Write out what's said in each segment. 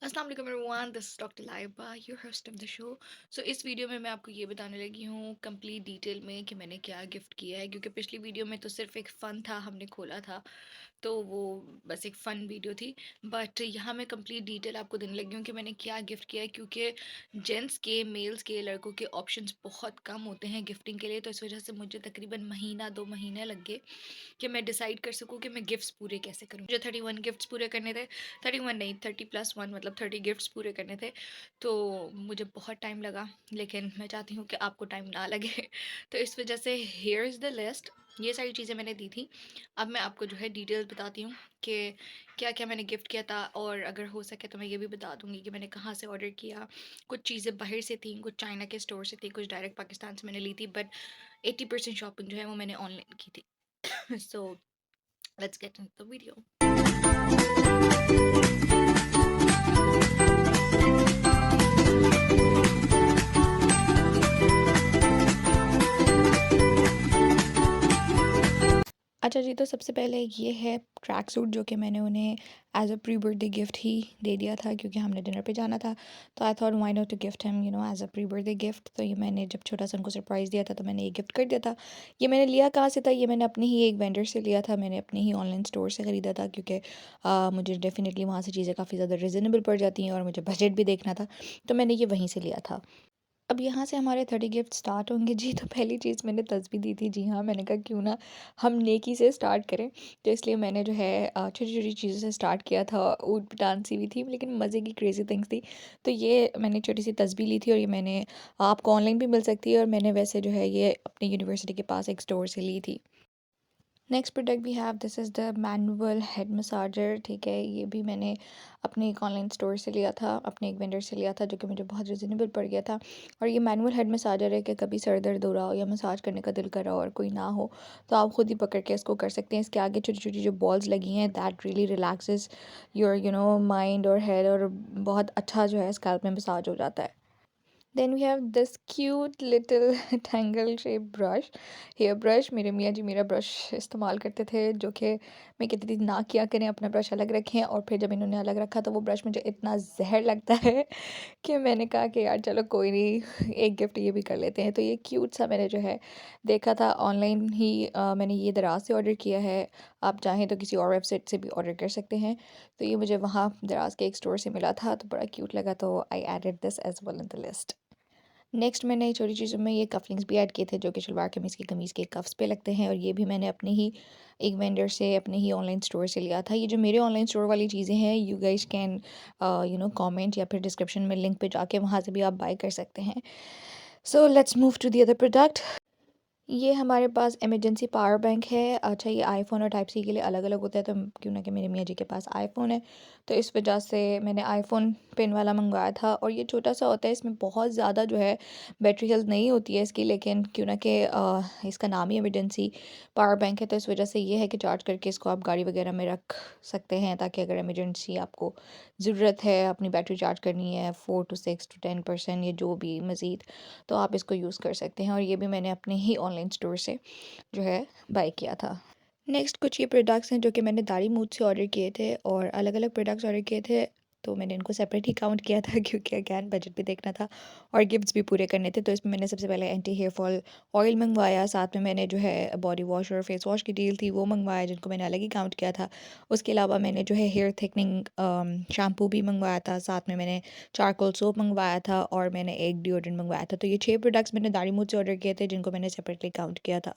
अस्सलाम वालेकुम everyone, this is doctor Laiba, your host of the show. So इस video में मैं आपको ये बताने लगी हूँ कंप्लीट डिटेल में कि मैंने क्या गिफ्ट किया है, क्योंकि पिछली वीडियो में तो सिर्फ एक फ़न था, हमने खोला था तो वो बस एक फ़न वीडियो थी। बट यहाँ मैं कंप्लीट डिटेल आपको देने लगी हूँ कि मैंने क्या गिफ्ट किया है, क्योंकि जेंट्स के, मेल्स के, लड़कों के ऑप्शंस बहुत कम होते हैं गिफ्टिंग के लिए। तो इस वजह से मुझे तकरीबन महीना 2 महीने लग गए कि मैं डिसाइड कर सकूँ कि मैं गिफ्ट्स पूरे कैसे करूँ। मुझे 31 गिफ्ट्स पूरे करने थे, 31 नहीं, 30+1 मतलब 30 गिफ्ट्स पूरे करने थे। तो मुझे बहुत टाइम लगा, लेकिन मैं चाहती हूँ कि आपको टाइम ना लगे तो इस वजह से हेयर इज़ द लिस्ट। ये सारी चीज़ें मैंने दी थी। अब मैं आपको जो है डिटेल्स बताती हूँ कि क्या क्या मैंने गिफ्ट किया था, और अगर हो सके तो मैं ये भी बता दूँगी कि मैंने कहाँ से ऑर्डर किया। कुछ चीज़ें बाहर से थी, कुछ चाइना के स्टोर से थी, कुछ डायरेक्ट पाकिस्तान से मैंने ली थी, बट 80% शॉपिंग जो है वो मैंने ऑनलाइन की थी। So let's get into the video. अच्छा जी, तो सबसे पहले ये है ट्रैक सूट, जो कि मैंने उन्हें as a pre birthday gift ही दे दिया था, क्योंकि हमने डिनर पे जाना था। तो I thought why not to gift him as a pre birthday gift. तो ये मैंने जब छोटा सा उनको सरप्राइज़ दिया था तो मैंने ये गिफ्ट कर दिया था। ये मैंने लिया कहाँ से था? ये मैंने अपने ही एक वेंडर से लिया था, मैंने अपने ही ऑनलाइन स्टोर से ख़रीदा था, क्योंकि मुझे डेफिनेटली वहाँ से चीज़ें काफ़ी ज़्यादा रिजनेबल पड़ जाती हैं और मुझे बजट भी देखना था, तो मैंने ये वहीं से लिया था। अब यहाँ से हमारे 30 गिफ्ट स्टार्ट होंगे जी। तो पहली चीज़ मैंने तस्बीह दी थी, जी हाँ, मैंने कहा क्यों ना हम नेकी से स्टार्ट करें। तो इसलिए मैंने जो है छोटी छोटी चीज़ों से स्टार्ट किया था। ऊट पटांग सी भी थी, लेकिन मज़े की क्रेज़ी थिंग्स थी। तो ये मैंने छोटी सी तस्बीह ली थी, और ये मैंने आपको ऑनलाइन भी मिल सकती है, और मैंने वैसे जो है ये अपनी यूनिवर्सिटी के पास एक स्टोर से ली थी। Next product we have, this is the manual head massager. ठीक है, ये भी मैंने अपने एक ऑनलाइन स्टोर से लिया था, अपने एक वेंडर से लिया था, जो कि मुझे बहुत रिजनेबल पड़ गया था। और ये मैनुअल हेड मसाजर है कि कभी सर दर्द हो रहा हो या मसाज करने का दिल कर रहा हो और कोई ना हो, तो आप खुद ही पकड़ के इसको कर सकते हैं। इसके आगे छोटी छोटी जो बॉल्स लगी हैं, that really relaxes your mind और हेड, और बहुत अच्छा जो है स्कैल्प में मसाज हो जाता है। Then we have this cute little tangle shape brush, hair brush. मेरे मियाँ जी मेरा ब्रश इस्तेमाल करते थे, जो कि मैं कहती थी ना किया करें, अपना ब्रश अलग रखें। और फिर जब इन्होंने अलग रखा तो वो ब्रश मुझे इतना जहर लगता है कि मैंने कहा कि यार चलो कोई नहीं, एक गिफ्ट ये भी कर लेते हैं। तो ये क्यूट सा मैंने जो है देखा था ऑनलाइन ही। मैंने ये दराज से ऑर्डर किया है, आप चाहें तो किसी और वेबसाइट से भी ऑर्डर कर सकते हैं। तो ये मुझे वहाँ दराज के एक स्टोर से मिला था, तो बड़ा क्यूट लगा, तो I added this as well in the list. Next मैंने छोटी चीज़ों में ये कफलिंग्स भी ऐड किए थे, जो कि शलवार कमीज़ की कमीज़ के कफ्स पे लगते हैं, और ये भी मैंने अपने ही एक वेंडर से, अपने ही ऑनलाइन स्टोर से लिया था। ये जो मेरे ऑनलाइन स्टोर वाली चीज़ें हैं, यू गाइस कैन कमेंट या फिर डिस्क्रिप्शन में लिंक पे जाके वहाँ से भी आप बाय कर सकते हैं। So let's move to the other product. ये हमारे पास इमरजेंसी पावर बैंक है। अच्छा, ये आईफ़ोन और टाइप सी के लिए अलग-अलग होता है, तो क्यों ना कि मेरे मियाँ जी के पास आईफ़ोन है, तो इस वजह से मैंने आईफ़ोन पिन वाला मँगवाया था। और ये छोटा-सा होता है, इसमें बहुत ज़्यादा जो है बैटरी हेल्थ नहीं होती है इसकी, लेकिन क्यों ना कि इसका नाम ही इमरजेंसी पावर बैंक है, तो इस वजह से ये है कि चार्ज करके इसको आप गाड़ी वगैरह में रख सकते हैं, ताकि अगर इमरजेंसी आपको ज़रूरत है, अपनी बैटरी चार्ज करनी है 4 टू 6 टू 10% या जो भी मज़ीद, तो आप इसको यूज़ कर सकते हैं। और ये भी मैंने अपने ही ऑनलाइन स्टोर से जो है बाय किया था। नेक्स्ट कुछ ये प्रोडक्ट्स हैं जो कि मैंने दाढ़ी मूंछ से ऑर्डर किए थे, और अलग अलग प्रोडक्ट्स ऑर्डर किए थे, तो मैंने इनको सेपरेट ही काउंट किया था क्योंकि अगैन बजट भी देखना था और गिफ्ट्स भी पूरे करने थे। तो इसमें मैंने सबसे पहले एंटी हेयर फॉल ऑयल मंगवाया, साथ में मैंने जो है बॉडी वॉश और फेस वॉश की डील थी वो मंगवाया, जिनको मैंने अलग ही काउंट किया था। उसके अलावा मैंने जो है हेयर थिकनिंग शैम्पू भी मंगवाया था, साथ में मैंने चारकोल सोप मंगवाया था, और मैंने एक डिओड्रेंट मंगवाया था। तो ये 6 प्रोडक्ट्स मैंने दाढ़ी मूंछ से ऑर्डर किए थे, जिनको मैंने सेपरेटली काउंट किया था।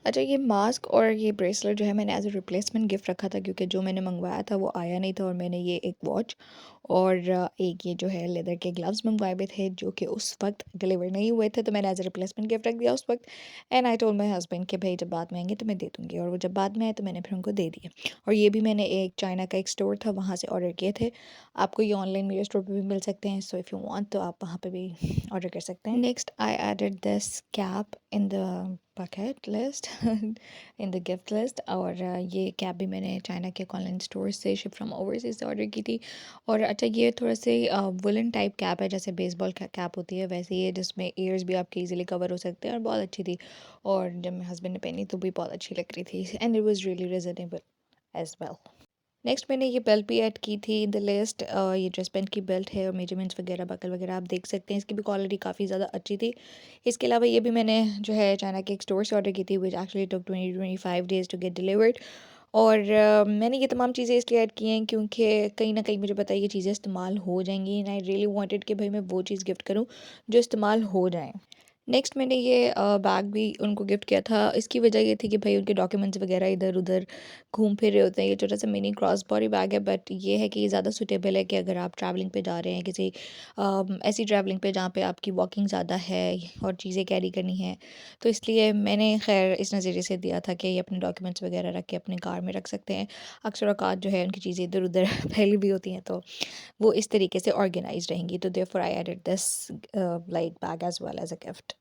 अच्छा, ये मास्क और ये ब्रेसलेट जो है मैंने एज अ रिप्लेसमेंट गिफ्ट रखा था, क्योंकि जो मैंने मंगवाया था वो आया नहीं था, और मैंने ये एक वॉच और एक ये जो है लेदर के ग्लव्स मंगवाए हुए थे, जो कि उस वक्त डिलीवर नहीं हुए थे, तो मैंने एज अ रिप्लेसमेंट गिफ्ट रख दिया उस वक्त। And I told my husband कि भाई जब बाद में आएंगे तो मैं दे दूँगी, और वो जब बाद में आए तो मैंने फिर उनको दे दिए। और ये भी मैंने एक चाइना का एक स्टोर था वहाँ से ऑर्डर किए थे। आपको ये ऑनलाइन मेरे स्टोर पर भी मिल सकते हैं, सो इफ़ यू वांट तो आप वहाँ पर भी ऑर्डर कर सकते हैं। Next I added this cap in the bucket list in the gift list, और ये कैप भी मैंने चाइना के ऑनलाइन स्टोर से शिप फ्रॉम ओवरसीज से ऑर्डर की थी। और अच्छा, ये थोड़ा से वुलन टाइप कैप है, जैसे बेसबॉल कैप होती है वैसे ही है, जिसमें ईयर्स भी आपके इजीली कवर हो सकते हैं, और बहुत अच्छी थी। और जब मेरे हस्बैंड ने पहनी तो भी बहुत अच्छी लग रही थी, and it was really reasonable as well. Next मैंने ये बेल्ट भी ऐड की थी इन द लिस्ट। ये ड्रेस पैंट की बेल्ट है और मेजरमेंट्स वगैरह बकल वगैरह आप देख सकते हैं, इसकी भी क्वालिटी काफ़ी ज़्यादा अच्छी थी। इसके अलावा ये भी मैंने जो है चाइना के एक स्टोर से ऑर्डर की थी, which actually took 20-25 days to get delivered. और मैंने ये तमाम चीज़ें इसलिए ऐड की हैं क्योंकि कहीं ना कहीं मुझे पता है ये चीज़ें इस्तेमाल हो जाएंगी, एंड आई रियली वांटेड कि भाई मैं वो चीज़ गिफ्ट करूँ जो इस्तेमाल हो जाए। नेक्स्ट मैंने ये बैग भी उनको गिफ्ट किया था। इसकी वजह ये थी कि भाई उनके डॉक्यूमेंट्स वगैरह इधर-उधर घूम फिर रहे होते हैं। ये छोटा-सा मिनी क्रॉस बॉडी बैग है, बट ये है कि ये ज़्यादा सूटेबल है कि अगर आप ट्रैवलिंग पे जा रहे हैं किसी ऐसी ट्रैवलिंग पे जहाँ पे आपकी वॉकिंग ज़्यादा है और चीज़ें कैरी करनी है। तो इसलिए मैंने ख़ैर इस नज़रिए से दिया था कि ये अपने डॉक्यूमेंट्स वगैरह रख के अपने कार में रख सकते हैं। अक्सर औक़ात जो है उनकी चीज़ें इधर-उधर फैली भी होती हैं, तो वो इस तरीके से ऑर्गेनाइज़्ड रहेंगी। तो therefore I added this like bag as well as a gift.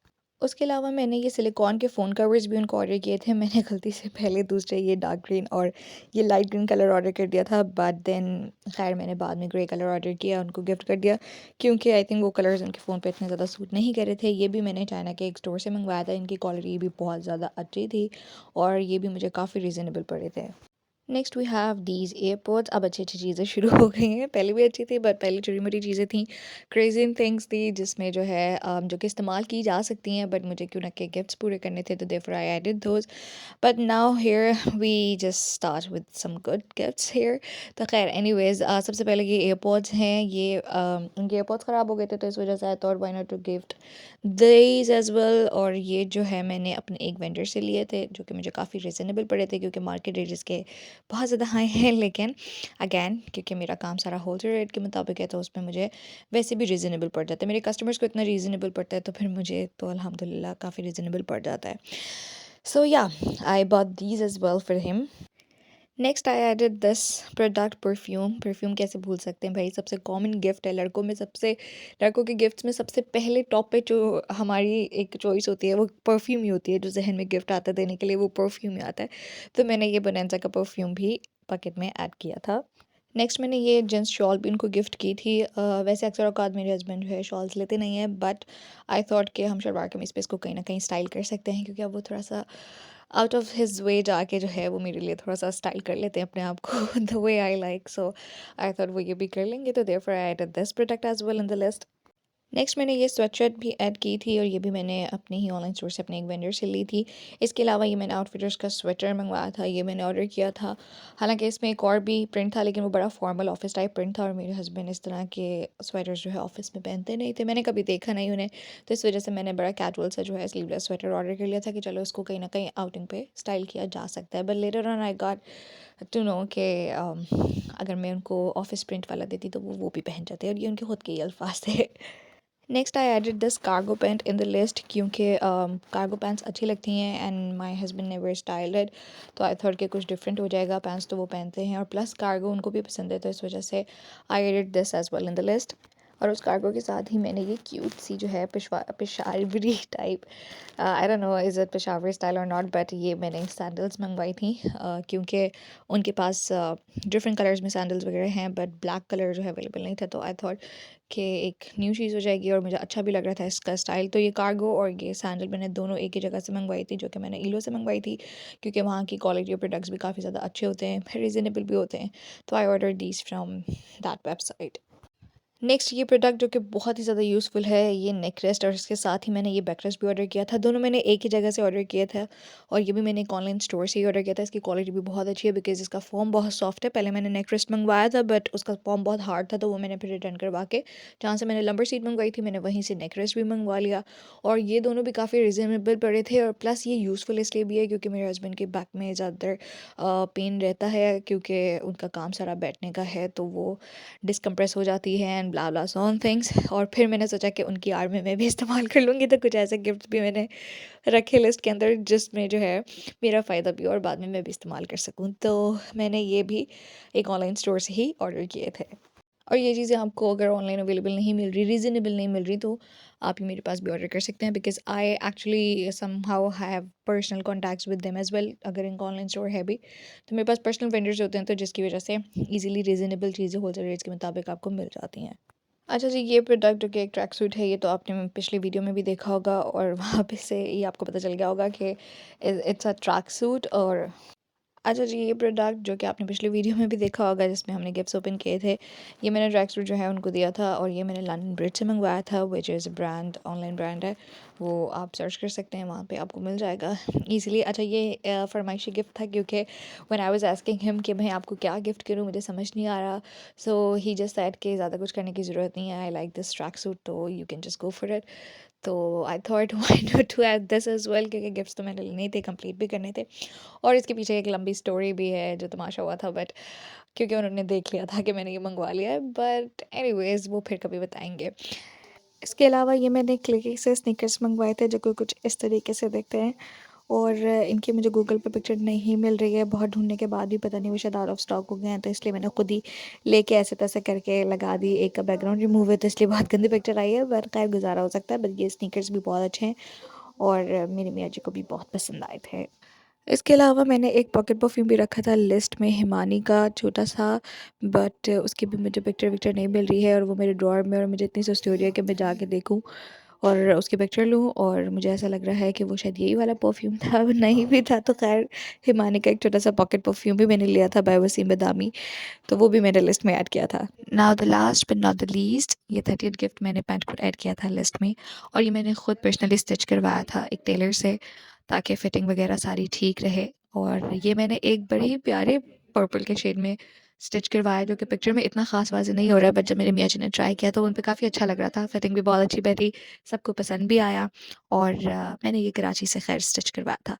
उसके अलावा मैंने ये सिलिकॉन के फ़ोन कवर्स भी उनको ऑर्डर किए थे। मैंने गलती से पहले दूसरे ये डार्क ग्रीन और ये लाइट ग्रीन कलर ऑर्डर कर दिया था, बट देन ख़ैर मैंने बाद में ग्रे कलर ऑर्डर किया, उनको गिफ्ट कर दिया क्योंकि आई थिंक वो कलर्स उनके फ़ोन पे इतने ज़्यादा सूट नहीं कर रहे थे। ये भी मैंने चाइना के एक स्टोर से मंगवाया था, इनकी क्वालिटी भी बहुत ज़्यादा अच्छी थी और ये भी मुझे काफ़ी रीज़नेबल पड़े थे। Next we have these airports. अब अच्छी-अच्छी चीज़ें शुरू हो गई हैं, पहले भी अच्छी थी बट पहले छोटी-मोटी चीज़ें थी, क्रेज़ी इन थिंग्स थी जिसमें जो है जो कि इस्तेमाल की जा सकती हैं, बट मुझे क्यों ना के गिफ्ट्स पूरे करने थे, तो therefore I added those. But now here we just start with some good gifts here. तो खैर एनीवेज़ सबसे पहले ये एयरपोड्स हैं, ये उनके एयरपोड्स ख़राब हो गए थे, तो इस वजह से I thought why not to gift these as well. और ये जो है मैंने अपने एक वेंडर से लिए थे जो कि मुझे काफ़ी रीज़नेबल पड़े थे क्योंकि मार्केट रेट इसके बहुत ज़्यादा हाई हैं, लेकिन अगेन क्योंकि मेरा काम सारा होलसेल रेट के मुताबिक है, तो उसमें मुझे वैसे भी रीज़नेबल पड़ जाता है। मेरे कस्टमर्स को इतना रीज़नेबल पड़ता है तो फिर मुझे तो अल्हम्दुलिल्लाह काफ़ी रीज़नेबल पड़ जाता है। So yeah I bought these as well for him. Next I added this product, perfume. Perfume कैसे भूल सकते हैं भाई, सबसे कॉमन गिफ्ट है लड़कों में। सबसे लड़कों के गिफ्ट्स में सबसे पहले टॉप पे जो हमारी एक चॉइस होती है वो परफ्यूम ही होती है, जो जहन में गिफ्ट आता है देने के लिए वो परफ्यूम ही आता है। तो मैंने ये बोनेंजा का परफ्यूम भी पकेट में ऐड किया था। नेक्स्ट मैंने ये जेंट्स शॉल भी उनको गिफ्ट की थी। वैसे अक्सर औकात मेरे हस्बैंड जो है शॉल्स लेते नहीं हैं, बट आई थॉट कि हम शलवार कमीज पे इसको कहीं ना कहीं स्टाइल कर सकते हैं क्योंकि अब वो थोड़ा सा आउट ऑफ हिज वे जाके जो है वो मेरे लिए थोड़ा सा स्टाइल कर लेते हैं अपने आप को the way I like. So I thought वो ये भी कर लेंगे, तो therefore I added this product as well in the list. Next मैंने ये स्वेटशर्ट भी ऐड की थी और ये भी मैंने अपने ही ऑनलाइन स्टोर से अपने एक वेंडर से ली थी। इसके अलावा ये मैंने आउटफिटर्स का स्वेटर मंगवाया था, ये मैंने ऑर्डर किया था। हालांकि इसमें एक और भी प्रिंट था लेकिन वो बड़ा फॉर्मल ऑफिस टाइप प्रिंट था और मेरे हस्बैंड इस तरह के स्वेटर्स जो है ऑफिस में पहनते नहीं थे, मैंने कभी देखा नहीं उन्हें, तो इस वजह से मैंने बड़ा कैजुअल सा जो है स्लीवलेस स्वेटर ऑर्डर कर लिया था कि चलो इसको कहीं ना कहीं आउटिंग पे स्टाइल किया जा सकता है। But later on I got to know कि अगर मैं उनको ऑफिस प्रिंट वाला देती तो वो भी पहन जाते और ये उनके खुद के ही अल्फाज थे। Next I added this cargo pant in the list क्योंकि कार्गो पैंट्स अच्छी लगती हैं and my husband never styled it, तो आई थॉट कि कुछ डिफरेंट हो जाएगा। पैंट्स तो वो पहनते हैं और प्लस कार्गो उनको भी पसंद है, तो इस वजह से I added this as well in the list. और उस कार्गो के साथ ही मैंने ये क्यूट सी जो है Peshawari type, I don't know is it Peshawari style और नॉट, बट ये मैंने सैंडल्स मंगवाई थी क्योंकि उनके पास डिफरेंट कलर्स में सैंडल्स वगैरह हैं बट ब्लैक कलर जो है अवेलेबल नहीं था, तो आई थॉट कि एक न्यू चीज़ हो जाएगी और मुझे अच्छा भी लग रहा था इसका स्टाइल। तो ये कार्गो और ये सैंडल मैंने दोनों एक ही जगह से मंगवाई थी, जो कि मैंने ईलो से मंगवाई थी क्योंकि वहाँ की क्वालिटी ऑफ प्रोडक्ट्स भी काफ़ी ज़्यादा अच्छे होते हैं, फिर रीज़नेबल भी होते हैं। तो I order these from that website. Next ये प्रोडक्ट जो कि बहुत ही ज़्यादा यूज़फुल है, ये नेक रेस्ट, और इसके साथ ही मैंने ये बैक रेस्ट भी ऑर्डर किया था। दोनों मैंने एक ही जगह से ऑर्डर किया था और ये भी मैंने एक ऑनलाइन स्टोर से ही ऑर्डर किया था। इसकी क्वालिटी भी बहुत अच्छी है बिकॉज़ इसका फ़ोम बहुत सॉफ्ट है। पहले मैंने नेक रेस्ट मंगवाया था बट उसका फ़ोम बहुत हार्ड था, तो वो मैंने फिर रिटर्न करवा के जहाँ से मैंने लंबर सीट मंगवाई थी मैंने वहीं से नेक रेस्ट भी मंगवा लिया और ये दोनों भी काफ़ी रिजनेबल पड़े थे। और प्लस ये यूज़फुल इसलिए भी है क्योंकि मेरे हस्बैंड के बैक में ज़्यादातर पेन रहता है क्योंकि उनका काम सारा बैठने का है, तो वो डिस्कम्प्रेस हो जाती है and blah blah so on things. और फिर मैंने सोचा कि उनकी आड़ में मैं भी इस्तेमाल कर लूँगी, तो कुछ ऐसे गिफ्ट्स भी मैंने रखे लिस्ट के अंदर जिसमें जो है मेरा फ़ायदा भी हो और बाद में मैं भी इस्तेमाल कर सकूँ। तो मैंने ये भी एक ऑनलाइन स्टोर से ही ऑर्डर किए थे। और ये चीज़ें आपको अगर ऑनलाइन अवेलेबल नहीं मिल रही, रीज़नेबल नहीं मिल रही, तो आप ही मेरे पास भी ऑर्डर कर सकते हैं because I actually somehow have personal contacts with them as well. अगर इनका ऑनलाइन स्टोर है भी तो मेरे पास पर्सनल वेंडर्स होते हैं, तो जिसकी वजह से ईज़िली रीज़नेबल चीज़ें होलसेल रेट्स के मुताबिक आपको मिल जाती हैं। अच्छा जी, ये प्रोडक्ट जो कि एक ट्रैक सूट है, ये तो आपने पिछले वीडियो में भी देखा होगा और वहाँ पे से ये आपको पता चल गया होगा कि इट्स अ ट्रैक सूट। और अच्छा जी, ये प्रोडक्ट जो कि आपने पिछली वीडियो में भी देखा होगा जिसमें हमने गिफ्ट्स ओपन किए थे, ये मैंने ट्रैक सूट जो है उनको दिया था और ये मैंने लंदन ब्रिज से मंगवाया था, which is brand online brand है। वो आप सर्च कर सकते हैं, वहाँ पे आपको मिल जाएगा ईज़िली। अच्छा, ये फरमाइशी गिफ्ट था क्योंकि when I was asking him कि मैं आपको क्या गिफ्ट करूँ, मुझे समझ नहीं आ रहा। सो ही जस्ट सेड कि ज़्यादा कुछ करने की ज़रूरत नहीं है, I like this track suit, तो you can just go for it. तो I thought why not to add this as well, क्योंकि गिफ्ट्स तो मैंने लेने थे, कंप्लीट भी करने थे। और इसके पीछे एक लंबी स्टोरी भी है जो तमाशा हुआ था, बट क्योंकि उन्होंने देख लिया था कि मैंने ये मंगवा लिया है, बट एनीवेज वो फिर कभी बताएंगे। इसके अलावा ये मैंने क्लिकी से स्नीकर्स मंगवाए थे जो कि कुछ इस तरीके से दिखते हैं, और इनकी मुझे गूगल पे पिक्चर नहीं मिल रही है, बहुत ढूंढने के बाद भी पता नहीं वो शायद आउट ऑफ स्टॉक हो गए हैं, तो इसलिए मैंने खुद ही लेके ऐसे तैसे करके लगा दी। एक का बैकग्राउंड रिमूव है तो इसलिए बहुत गंदी पिक्चर आई है, पर खैर गुजारा हो सकता है। बट ये स्नीकर्स भी बहुत अच्छे हैं और मेरे मियाँ जी को भी बहुत पसंद आए थे। इसके अलावा मैंने एक पॉकेट परफ्यूम भी रखा था लिस्ट में, हिमानी का छोटा सा, बट उसकी भी मुझे पिक्चर विक्चर नहीं मिल रही है और वो मेरे ड्रॉअर में, और मुझे इतनी सुस्ती हो रही है कि मैं जाके देखूं और उसकी पिक्चर लूं, और मुझे ऐसा लग रहा है कि वो शायद यही वाला परफ्यूम था। अब नहीं भी था तो खैर, हिमानी का एक छोटा सा पॉकेट परफ्यूम भी मैंने लिया था बाय वसीम बदामी, तो वो भी मैंने लिस्ट में ऐड किया था। Now the last but not the least, ये 30th गिफ्ट मैंने पैंट कोट ऐड किया था लिस्ट में, और ये मैंने खुद पर्सनली स्टिच करवाया था एक टेलर से, ताकि फिटिंग वगैरह सारी ठीक रहे। और ये मैंने एक बड़े ही प्यारे पर्पल के शेड में स्टिच करवाया, जो कि पिक्चर में इतना खास वाज़ेह नहीं हो रहा है, बट जब मेरे मियाँ जी ने ट्राई किया तो उन पे काफ़ी अच्छा लग रहा था, फिटिंग भी बहुत अच्छी बैठी, सबको पसंद भी आया। और मैंने ये कराची से खैर स्टिच करवाया था।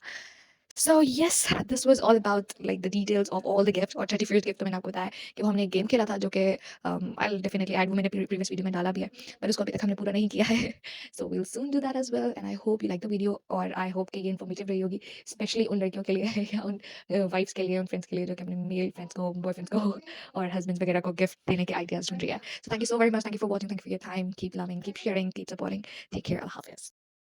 So yes, this was all about like the details of all the gifts। और 31st गिफ्ट तो मैंने आपको बताया कि वो हमने एक गेम खेला था जो कि I'll definitely add, वो मैंने प्रीवियस वीडियो में डाला भी है, पर उसको अभी तक हमने पूरा नहीं किया है। So we'll soon do that as well, and I hope you like the video, और I hope कि ये इन्फॉर्मेटिव रही होगी, स्पेशली उन लड़कियों के लिए या उन वाइफ्स के लिए, उन फ्रेंड्स के लिए जो कि अपने मेल फ्रेंड्स को, बॉयफ्रेंड्स को और हस्बैंड्स वगैरह को गिफ्ट देने के आइडियाज ढूंढ रही है। So thank you so very much, thank you for watching, thank you for your time, keep loving, keep sharing, keep supporting, take care, Allah Hafiz।